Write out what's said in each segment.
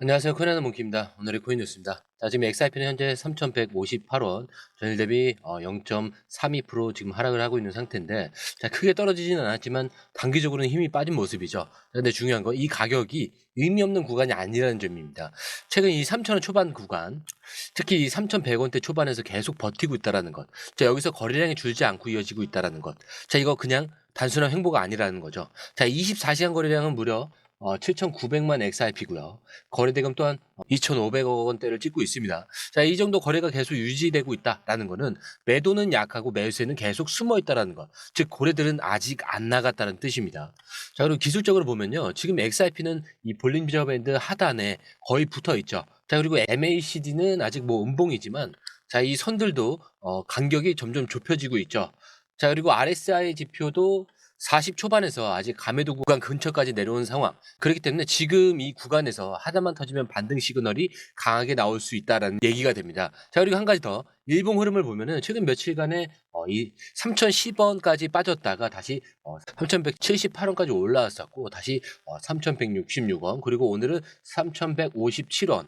안녕하세요. 코인하는 몽키입니다. 오늘의 코인 뉴스입니다. 자, 지금 XRP는 현재 3,158원, 전일 대비 0.32% 지금 하락을 하고 있는 상태인데, 자, 크게 떨어지지는 않았지만 단기적으로는 힘이 빠진 모습이죠. 근데 중요한 건 이 가격이 의미 없는 구간이 아니라는 점입니다. 최근 이 3,000원 초반 구간, 특히 이 3,100원대 초반에서 계속 버티고 있다는 것. 자, 여기서 거래량이 줄지 않고 이어지고 있다는 것. 자, 이거 그냥 단순한 횡보가 아니라는 거죠. 자, 24시간 거래량은 무려 7,900만 XRP고요. 거래대금 또한 2,500억 원대를 찍고 있습니다. 자, 이 정도 거래가 계속 유지되고 있다라는 거는 매도는 약하고 매수세는 계속 숨어 있다라는 것. 즉 고래들은 아직 안 나갔다는 뜻입니다. 자, 그리고 기술적으로 보면요. 지금 XRP는 이 볼린저 밴드 하단에 거의 붙어 있죠. 자, 그리고 MACD는 아직 뭐 음봉이지만 자, 이 선들도 간격이 점점 좁혀지고 있죠. 자, 그리고 RSI 지표도 40 초반에서 아직 가매도 구간 근처까지 내려온 상황. 그렇기 때문에 지금 이 구간에서 하단만 터지면 반등 시그널이 강하게 나올 수 있다라는 얘기가 됩니다. 자, 그리고 한 가지 더. 일봉 흐름을 보면은 최근 며칠간에 이 3,010원까지 빠졌다가 다시 3,178원까지 올라왔었고 다시 3,166원 그리고 오늘은 3,157원.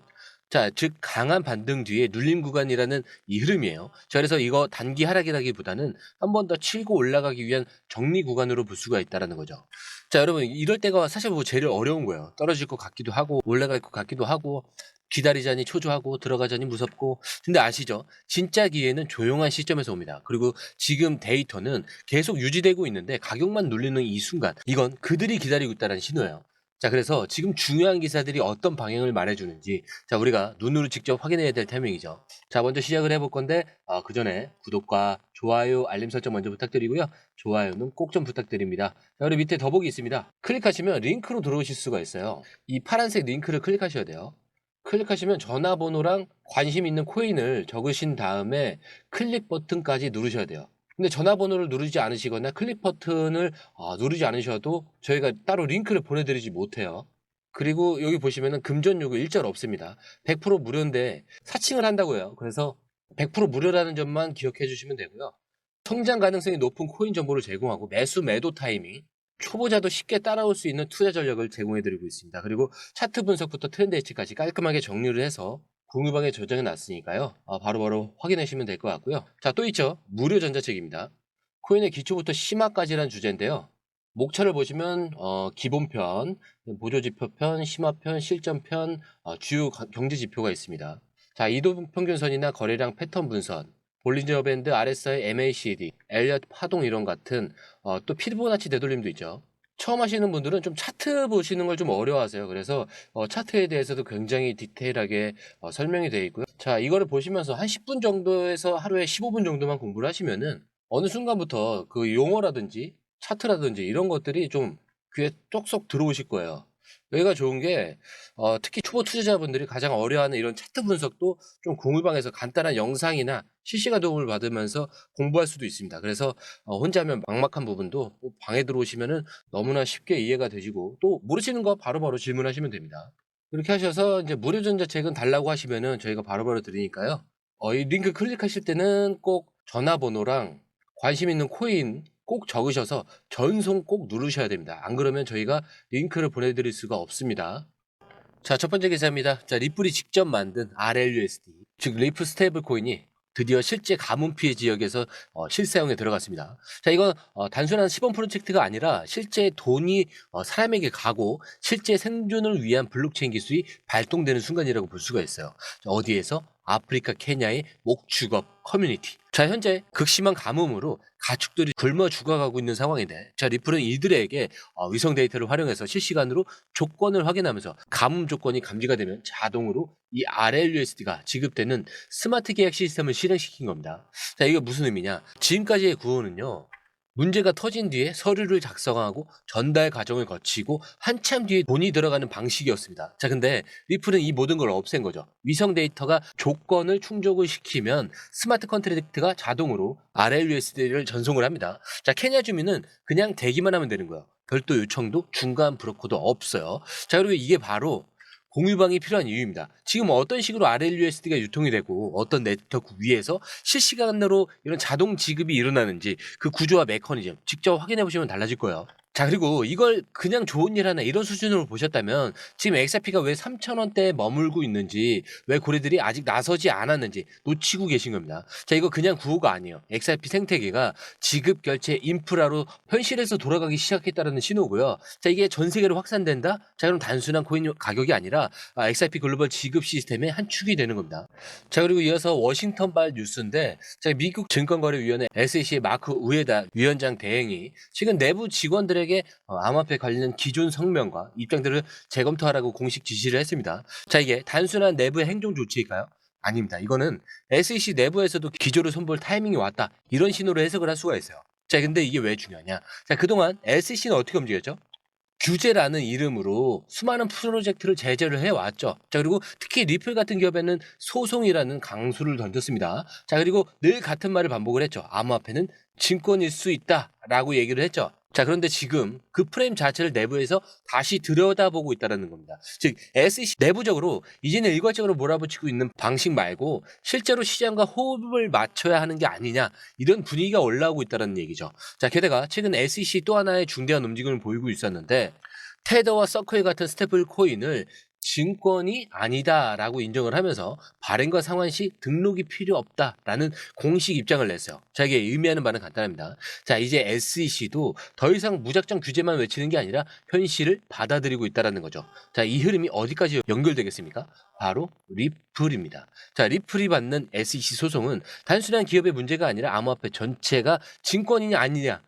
자, 즉 강한 반등 뒤에 눌림 구간이라는 이 흐름이에요. 자, 그래서 이거 단기 하락이라기보다는 한 번 더 치고 올라가기 위한 정리 구간으로 볼 수가 있다라는 거죠. 자, 여러분 이럴 때가 사실 뭐 제일 어려운 거예요. 떨어질 것 같기도 하고 올라갈 것 같기도 하고 기다리자니 초조하고 들어가자니 무섭고. 근데 아시죠? 진짜 기회는 조용한 시점에서 옵니다. 그리고 지금 데이터는 계속 유지되고 있는데 가격만 눌리는 이 순간 이건 그들이 기다리고 있다는 신호예요. 자, 그래서 지금 중요한 기사들이 어떤 방향을 말해주는지 자, 우리가 눈으로 직접 확인해야 될 타이밍이죠. 자, 먼저 시작을 해볼 건데 그 전에 구독과 좋아요, 알림 설정 먼저 부탁드리고요. 좋아요는 꼭 좀 부탁드립니다. 자, 그리고 밑에 더보기 있습니다. 클릭하시면 링크로 들어오실 수가 있어요. 이 파란색 링크를 클릭하셔야 돼요. 클릭하시면 전화번호랑 관심 있는 코인을 적으신 다음에 클릭 버튼까지 누르셔야 돼요. 근데 전화번호를 누르지 않으시거나 클릭 버튼을 누르지 않으셔도 저희가 따로 링크를 보내드리지 못해요. 그리고 여기 보시면은 금전 요구 일절 없습니다. 100% 무료인데 사칭을 한다고 해요. 그래서 100% 무료라는 점만 기억해 주시면 되고요. 성장 가능성이 높은 코인 정보를 제공하고 매수 매도 타이밍, 초보자도 쉽게 따라올 수 있는 투자 전략을 제공해 드리고 있습니다. 그리고 차트 분석부터 트렌드 예측까지 깔끔하게 정리를 해서 공유방에 저장해 놨으니까요. 바로바로 확인하시면 될 것 같고요. 자, 또 있죠. 무료 전자책입니다. 코인의 기초부터 심화까지라는 주제인데요. 목차를 보시면 기본편, 보조지표편, 심화편, 실전편, 주요 경제 지표가 있습니다. 자, 이동평균선이나 거래량 패턴 분선, 볼린저 밴드, RSI, MACD, 엘리엇 파동 이론 같은 또 피보나치 되돌림도 있죠. 처음 하시는 분들은 좀 차트 보시는 걸 좀 어려워하세요. 그래서 차트에 대해서도 굉장히 디테일하게 설명이 되어 있고요. 자, 이거를 보시면서 한 10분 정도에서 하루에 15분 정도만 공부를 하시면은 어느 순간부터 그 용어라든지 차트라든지 이런 것들이 좀 귀에 쏙쏙 들어오실 거예요. 여기가 좋은 게 특히 초보 투자자분들이 가장 어려워하는 이런 차트 분석도 좀 공유방에서 간단한 영상이나 실시간 도움을 받으면서 공부할 수도 있습니다. 그래서 혼자 하면 막막한 부분도 방에 들어오시면은 너무나 쉽게 이해가 되시고 또 모르시는 거 바로바로 질문하시면 됩니다. 그렇게 하셔서 이제 무료 전자책은 달라고 하시면은 저희가 바로바로 드리니까요. 이 링크 클릭하실 때는 꼭 전화번호랑 관심 있는 코인 꼭 적으셔서 전송 꼭 누르셔야 됩니다. 안 그러면 저희가 링크를 보내드릴 수가 없습니다. 자, 첫 번째 기사입니다. 자, 리플이 직접 만든 RLUSD, 즉 리플 스테이블 코인이 드디어 실제 가뭄 피해 지역에서 실사용에 들어갔습니다. 자, 이건 단순한 시범 프로젝트가 아니라 실제 돈이 사람에게 가고 실제 생존을 위한 블록체인 기술이 발동되는 순간이라고 볼 수가 있어요. 자, 어디에서? 아프리카 케냐의 목축업 커뮤니티. 자, 현재 극심한 가뭄으로 가축들이 굶어 죽어가고 있는 상황인데 자, 리플은 이들에게 위성 데이터를 활용해서 실시간으로 조건을 확인하면서 가뭄 조건이 감지가 되면 자동으로 이 RLUSD가 지급되는 스마트 계약 시스템을 실행시킨 겁니다. 자, 이게 무슨 의미냐? 지금까지의 구호는요. 문제가 터진 뒤에 서류를 작성하고 전달 과정을 거치고 한참 뒤에 돈이 들어가는 방식이었습니다. 자, 근데 리플은 이 모든 걸 없앤 거죠. 위성 데이터가 조건을 충족을 시키면 스마트 컨트랙트가 자동으로 RLUSD를 전송을 합니다. 자, 케냐 주민은 그냥 대기만 하면 되는 거예요. 별도 요청도 중간 브로커도 없어요. 자, 그리고 이게 바로 공유방이 필요한 이유입니다. 지금 어떤 식으로 RLUSD가 유통이 되고 어떤 네트워크 위에서 실시간으로 이런 자동 지급이 일어나는지 그 구조와 메커니즘 직접 확인해 보시면 달라질 거예요. 자, 그리고 이걸 그냥 좋은 일 하나 이런 수준으로 보셨다면 지금 XRP가 왜 3,000원대에 머물고 있는지, 왜 고래들이 아직 나서지 않았는지 놓치고 계신 겁니다. 자, 이거 그냥 구호가 아니에요. XRP 생태계가 지급 결제 인프라로 현실에서 돌아가기 시작했다는 신호고요. 자, 이게 전 세계로 확산된다? 자, 그럼 단순한 코인 가격이 아니라 XRP 글로벌 지급 시스템의 한 축이 되는 겁니다. 자, 그리고 이어서 워싱턴발 뉴스인데, 자, 미국 증권거래위원회 SEC의 마크 우에다 위원장 대행이 최근 내부 직원들에게 암호화폐 관련 기존 성명과 입장들을 재검토하라고 공식 지시를 했습니다. 자, 이게 단순한 내부 행정 조치일까요? 아닙니다. 이거는 SEC 내부에서도 기조를 손볼 타이밍이 왔다, 이런 신호로 해석을 할 수가 있어요. 자, 근데 이게 왜 중요하냐? 자, 그동안 SEC는 어떻게 움직였죠? 규제라는 이름으로 수많은 프로젝트를 제재를 해왔죠. 자, 그리고 특히 리플 같은 기업에는 소송이라는 강수를 던졌습니다. 자, 그리고 늘 같은 말을 반복을 했죠. 암호화폐는 증권일 수 있다라고 얘기를 했죠. 자, 그런데 지금 그 프레임 자체를 내부에서 다시 들여다보고 있다는 겁니다. 즉, SEC 내부적으로 이제는 일괄적으로 몰아붙이고 있는 방식 말고 실제로 시장과 호흡을 맞춰야 하는 게 아니냐, 이런 분위기가 올라오고 있다는 얘기죠. 자, 게다가 최근 SEC 또 하나의 중대한 움직임을 보이고 있었는데, 테더와 서클 같은 스테이블 코인을 증권이 아니다라고 인정을 하면서 발행과 상환 시 등록이 필요 없다라는 공식 입장을 냈어요. 자, 이게 의미하는 바는 간단합니다. 자, 이제 SEC도 더 이상 무작정 규제만 외치는 게 아니라 현실을 받아들이고 있다는 거죠. 자, 이 흐름이 어디까지 연결되겠습니까? 바로 리플입니다. 자, 리플이 받는 SEC 소송은 단순한 기업의 문제가 아니라 암호화폐 전체가 증권이냐 아니냐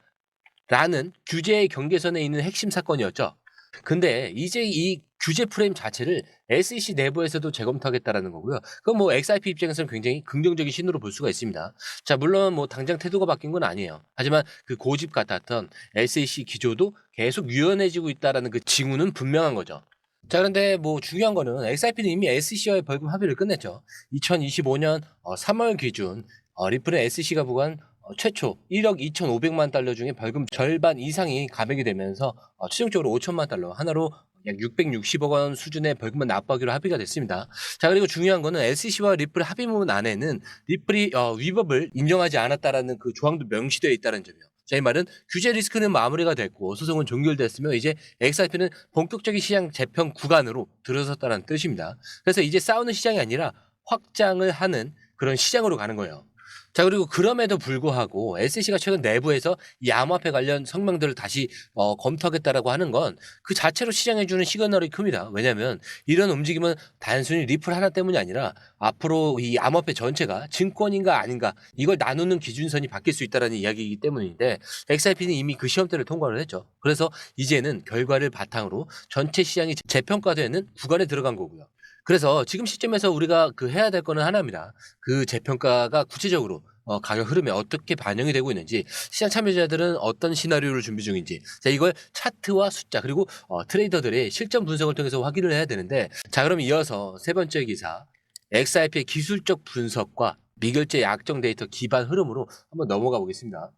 라는 규제의 경계선에 있는 핵심 사건이었죠. 근데 이제 이 규제 프레임 자체를 SEC 내부에서도 재검토하겠다라는 거고요. 그건 뭐 XRP 입장에서는 굉장히 긍정적인 신호로 볼 수가 있습니다. 자, 물론 뭐 당장 태도가 바뀐 건 아니에요. 하지만 그 고집 같았던 SEC 기조도 계속 유연해지고 있다라는 그 징후는 분명한 거죠. 자, 그런데 뭐 중요한 거는 XRP는 이미 SEC와의 벌금 합의를 끝냈죠. 2025년 3월 기준 리플은 SEC가 부과한 최초 1억 2,500만 달러 중에 벌금 절반 이상이 감액이 되면서 최종적으로 5천만 달러, 하나로 약 660억 원 수준의 벌금을 납부하기로 합의가 됐습니다. 자, 그리고 중요한 거는 SEC와 리플 합의문 안에는 리플이 위법을 인정하지 않았다라는 그 조항도 명시되어 있다는 점이에요. 자, 이 말은 규제 리스크는 마무리가 됐고 소송은 종결됐으며 이제 XRP는 본격적인 시장 재편 구간으로 들어섰다는 뜻입니다. 그래서 이제 싸우는 시장이 아니라 확장을 하는 그런 시장으로 가는 거예요. 자, 그리고 그럼에도 불구하고 SEC가 최근 내부에서 이 암호화폐 관련 성명들을 다시 검토하겠다라고 하는 건 그 자체로 시장에 주는 시그널이 큽니다. 왜냐하면 이런 움직임은 단순히 리플 하나 때문이 아니라 앞으로 이 암호화폐 전체가 증권인가 아닌가 이걸 나누는 기준선이 바뀔 수 있다는 이야기이기 때문인데, XRP는 이미 그 시험대를 통과를 했죠. 그래서 이제는 결과를 바탕으로 전체 시장이 재평가되는 구간에 들어간 거고요. 그래서 지금 시점에서 우리가 그 해야 될 거는 하나입니다. 그 재평가가 구체적으로 가격 흐름에 어떻게 반영이 되고 있는지, 시장 참여자들은 어떤 시나리오를 준비 중인지, 자, 이걸 차트와 숫자 그리고 트레이더들의 실전 분석을 통해서 확인을 해야 되는데, 자, 그럼 이어서 세 번째 기사, XRP의 기술적 분석과 미결제 약정 데이터 기반 흐름으로 한번 넘어가 보겠습니다.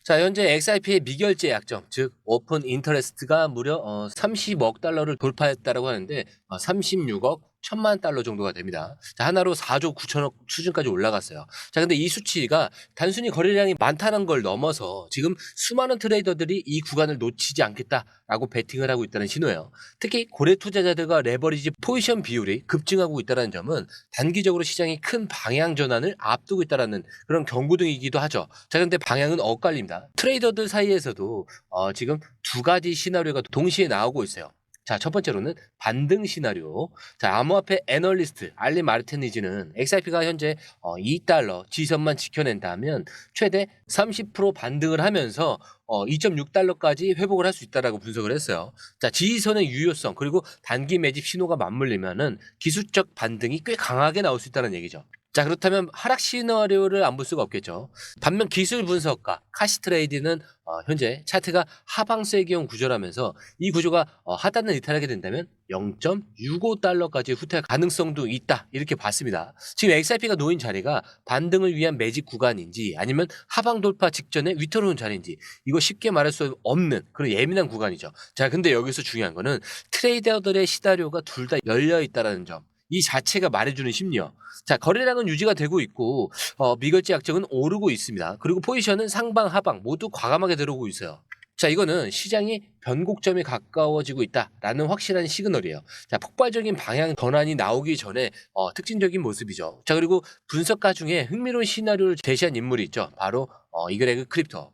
자, 현재 XRP의 미결제 약정, 즉 오픈 인터레스트가 무려 30억 달러를 돌파했다라고 하는데 36억 1천만 달러 정도가 됩니다. 자, 하나로 4조 9천억 수준까지 올라갔어요. 자, 근데 이 수치가 단순히 거래량이 많다는 걸 넘어서 지금 수많은 트레이더들이 이 구간을 놓치지 않겠다라고 베팅을 하고 있다는 신호예요. 특히 고래 투자자들과 레버리지 포지션 비율이 급증하고 있다는 점은 단기적으로 시장이 큰 방향 전환을 앞두고 있다는 그런 경고등이기도 하죠. 자, 근데 방향은 엇갈립니다. 트레이더들 사이에서도 지금 두 가지 시나리오가 동시에 나오고 있어요. 자, 첫 번째로는 반등 시나리오. 자, 암호화폐 애널리스트 알리 마르티니즈는 XRP가 현재 2달러 지선만 지켜낸다면 최대 30% 반등을 하면서 2.6달러까지 회복을 할 수 있다라고 분석을 했어요. 자, 지지선의 유효성 그리고 단기 매집 신호가 맞물리면은 기술적 반등이 꽤 강하게 나올 수 있다는 얘기죠. 자, 그렇다면 하락 시나리오를 안 볼 수가 없겠죠. 반면 기술 분석가 카시트레이드는 현재 차트가 하방세의 기형 구조라면서 이 구조가 하단을 이탈하게 된다면 0.65달러까지 후퇴할 가능성도 있다, 이렇게 봤습니다. 지금 XRP가 놓인 자리가 반등을 위한 매집 구간인지 아니면 하방 돌파 직전에 위태로운 자리인지, 이거 쉽게 말할 수 없는 그런 예민한 구간이죠. 자, 근데 여기서 중요한 거는 트레이더들의 시나리오가 둘 다 열려 있다는 점, 이 자체가 말해주는 심리요. 자, 거래량은 유지가 되고 있고 미결제 약정은 오르고 있습니다. 그리고 포지션은 상방 하방 모두 과감하게 들어오고 있어요. 자, 이거는 시장이 변곡점에 가까워지고 있다라는 확실한 시그널이에요. 자, 폭발적인 방향 전환이 나오기 전에 특징적인 모습이죠. 자, 그리고 분석가 중에 흥미로운 시나리오를 제시한 인물이 있죠. 바로 이그레그 크립토.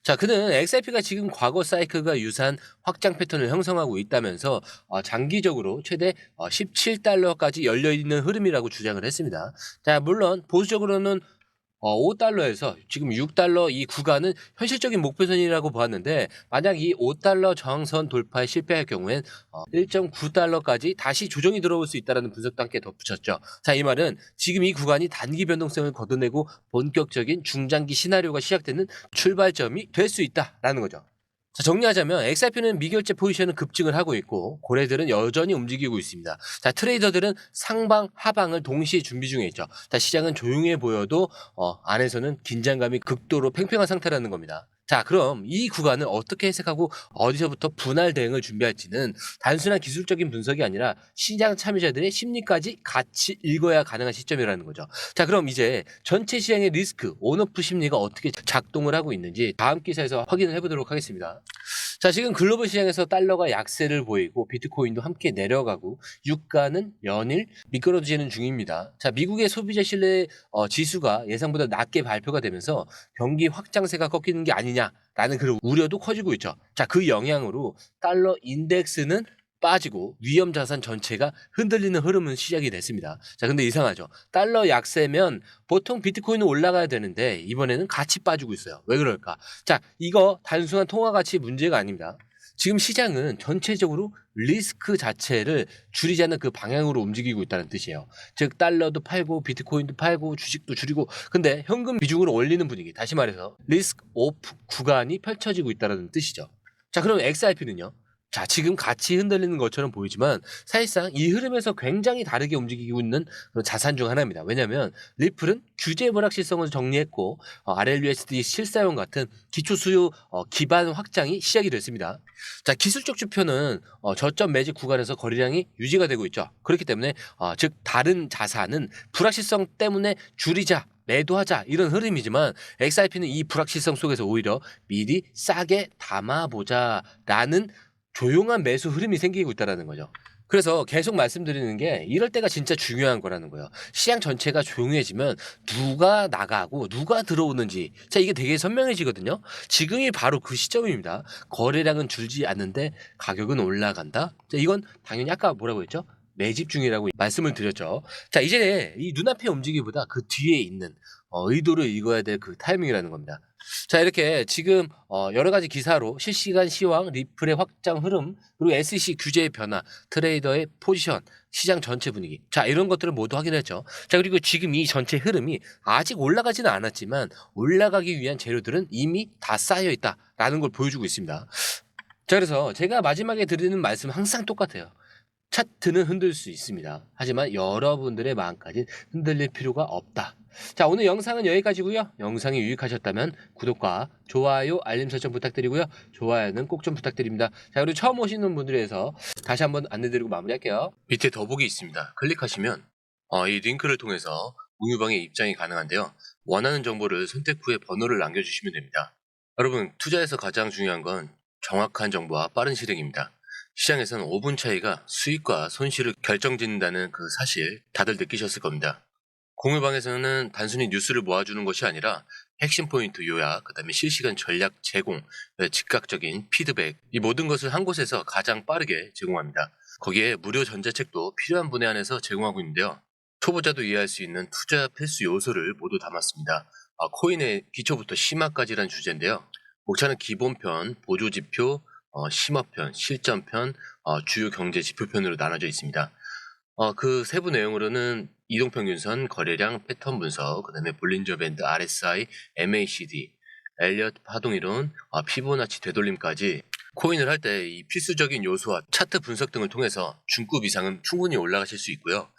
자, 그는 XRP가 지금 과거 사이클과 유사한 확장 패턴을 형성하고 있다면서 장기적으로 최대 17달러까지 열려있는 흐름이라고 주장을 했습니다. 자, 물론 보수적으로는 5달러에서 지금 6달러 이 구간은 현실적인 목표선이라고 보았는데, 만약 이 5달러 저항선 돌파에 실패할 경우엔 1.9달러까지 다시 조정이 들어올 수 있다는 분석도 함께 덧붙였죠. 자, 이 말은 지금 이 구간이 단기 변동성을 걷어내고 본격적인 중장기 시나리오가 시작되는 출발점이 될 수 있다라는 거죠. 자, 정리하자면 XRP는 미결제 포지션은 급증을 하고 있고 고래들은 여전히 움직이고 있습니다. 자, 트레이더들은 상방, 하방을 동시에 준비 중에 있죠. 자, 시장은 조용해 보여도 안에서는 긴장감이 극도로 팽팽한 상태라는 겁니다. 자, 그럼 이 구간을 어떻게 해석하고 어디서부터 분할 대응을 준비할지는 단순한 기술적인 분석이 아니라 시장 참여자들의 심리까지 같이 읽어야 가능한 시점이라는 거죠. 자, 그럼 이제 전체 시장의 리스크, 온오프 심리가 어떻게 작동을 하고 있는지 다음 기사에서 확인을 해보도록 하겠습니다. 자, 지금 글로벌 시장에서 달러가 약세를 보이고 비트코인도 함께 내려가고 유가는 연일 미끄러지는 중입니다. 자, 미국의 소비자 신뢰 지수가 예상보다 낮게 발표가 되면서 경기 확장세가 꺾이는 게 아니냐라는 그런 우려도 커지고 있죠. 자, 그 영향으로 달러 인덱스는 빠지고 위험 자산 전체가 흔들리는 흐름은 시작이 됐습니다. 자, 근데 이상하죠. 달러 약세면 보통 비트코인은 올라가야 되는데 이번에는 같이 빠지고 있어요. 왜 그럴까? 자, 이거 단순한 통화 가치 문제가 아닙니다. 지금 시장은 전체적으로 리스크 자체를 줄이자는 그 방향으로 움직이고 있다는 뜻이에요. 즉 달러도 팔고 비트코인도 팔고 주식도 줄이고, 근데 현금 비중을 올리는 분위기, 다시 말해서 리스크 오프 구간이 펼쳐지고 있다는 뜻이죠. 자, 그럼 XRP는요? 자, 지금 같이 흔들리는 것처럼 보이지만 사실상 이 흐름에서 굉장히 다르게 움직이고 있는 그런 자산 중 하나입니다. 왜냐하면 리플은 규제 불확실성을 정리했고 RLUSD 실사용 같은 기초 수요 기반 확장이 시작이 됐습니다. 자, 기술적 지표는 저점 매직 구간에서 거래량이 유지가 되고 있죠. 그렇기 때문에 즉 다른 자산은 불확실성 때문에 줄이자, 매도하자 이런 흐름이지만 XRP는 이 불확실성 속에서 오히려 미리 싸게 담아보자라는 조용한 매수 흐름이 생기고 있다는 거죠. 그래서 계속 말씀드리는 게 이럴 때가 진짜 중요한 거라는 거예요. 시장 전체가 조용해지면 누가 나가고 누가 들어오는지, 자, 이게 되게 선명해지거든요. 지금이 바로 그 시점입니다. 거래량은 줄지 않는데 가격은 올라간다. 자, 이건 당연히 아까 뭐라고 했죠? 매집 중이라고 말씀을 드렸죠. 자, 이제 이 눈앞의 움직임보다 그 뒤에 있는 의도를 읽어야 될 그 타이밍이라는 겁니다. 자, 이렇게 지금 여러 가지 기사로 실시간 시황, 리플의 확장 흐름, 그리고 SEC 규제의 변화, 트레이더의 포지션, 시장 전체 분위기, 자, 이런 것들을 모두 확인했죠. 자, 그리고 지금 이 전체 흐름이 아직 올라가지는 않았지만 올라가기 위한 재료들은 이미 다 쌓여 있다라는 걸 보여주고 있습니다. 자, 그래서 제가 마지막에 드리는 말씀 항상 똑같아요. 차트는 흔들 수 있습니다. 하지만 여러분들의 마음까지 흔들릴 필요가 없다. 자, 오늘 영상은 여기까지고요. 영상이 유익하셨다면 구독과 좋아요, 알림 설정 부탁드리고요. 좋아요는 꼭 좀 부탁드립니다. 자, 그리고 처음 오시는 분들에서 다시 한번 안내드리고 마무리할게요. 밑에 더보기 있습니다. 클릭하시면 이 링크를 통해서 공유방에 입장이 가능한데요. 원하는 정보를 선택 후에 번호를 남겨주시면 됩니다. 여러분, 투자에서 가장 중요한 건 정확한 정보와 빠른 실행입니다. 시장에서는 5분 차이가 수익과 손실을 결정짓는다는 그 사실 다들 느끼셨을 겁니다. 공유방에서는 단순히 뉴스를 모아주는 것이 아니라 핵심 포인트 요약, 그 다음에 실시간 전략 제공, 즉각적인 피드백, 이 모든 것을 한 곳에서 가장 빠르게 제공합니다. 거기에 무료 전자책도 필요한 분야 안에서 제공하고 있는데요. 초보자도 이해할 수 있는 투자 필수 요소를 모두 담았습니다. 코인의 기초부터 심화까지란 주제인데요. 목차는 기본편, 보조지표, 심화편, 실전편, 주요 경제 지표편으로 나눠져 있습니다. 그 세부 내용으로는 이동평균선, 거래량, 패턴 분석, 그 다음에 볼린저 밴드, RSI, MACD, 엘리엇 파동이론, 피보나치 되돌림까지 코인을 할 때 이 필수적인 요소와 차트 분석 등을 통해서 중급 이상은 충분히 올라가실 수 있고요.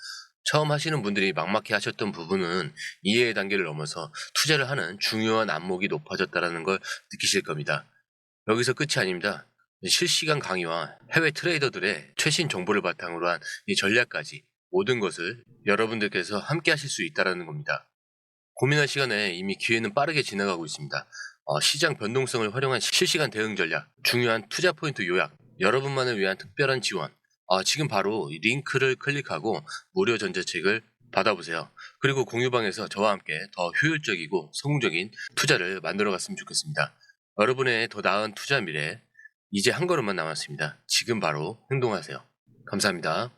처음 하시는 분들이 막막해 하셨던 부분은 이해의 단계를 넘어서 투자를 하는 중요한 안목이 높아졌다는 걸 느끼실 겁니다. 여기서 끝이 아닙니다. 실시간 강의와 해외 트레이더들의 최신 정보를 바탕으로 한 이 전략까지 모든 것을 여러분들께서 함께 하실 수 있다는 겁니다. 고민할 시간에 이미 기회는 빠르게 지나가고 있습니다. 시장 변동성을 활용한 실시간 대응 전략, 중요한 투자 포인트 요약, 여러분만을 위한 특별한 지원. 지금 바로 이 링크를 클릭하고 무료 전자책을 받아보세요. 그리고 공유방에서 저와 함께 더 효율적이고 성공적인 투자를 만들어 갔으면 좋겠습니다. 여러분의 더 나은 투자 미래, 이제 한 걸음만 남았습니다. 지금 바로 행동하세요. 감사합니다.